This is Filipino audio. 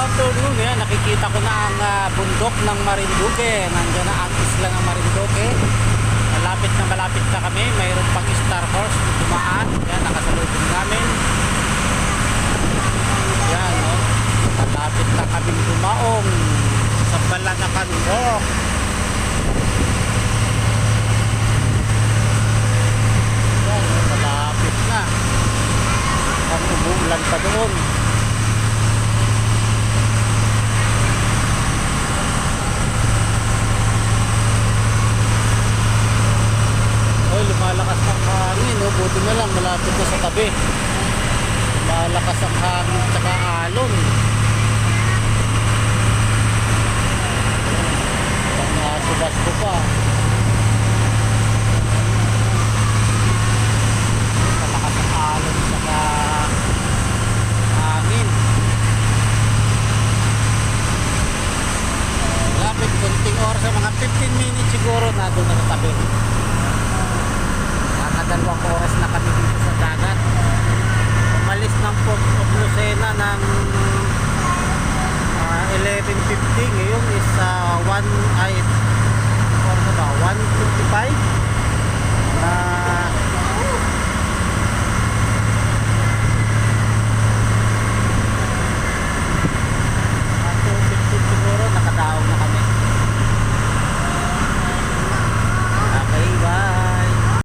afternoon, yan, nakikita ko na ang bundok ng Marinduque. Nandiyan na ang isla ng Marinduque. Malapit na kami. Mayroon pang Star Horse dumaan. Yan, nakasalubong namin. Yan, no? Malapit na kaming dumaong sa Balanacan Rock. Yan, no? Malapit na. Ang umuulan pa doon. Lumalakas ang hangin, no? Buti na lang malapit na sa tabi. Lumalakas ang hangin at saka alon. Ang subas ko pa. Malakas ang alon at saka hangin. Malapit, konting oras, mga 15 minutes siguro na doon na sa tabi. Dalawang oras na kami dito sa dagat. Umalis ng Port of Lucena ng 11:50. Ngayon is 1:25 na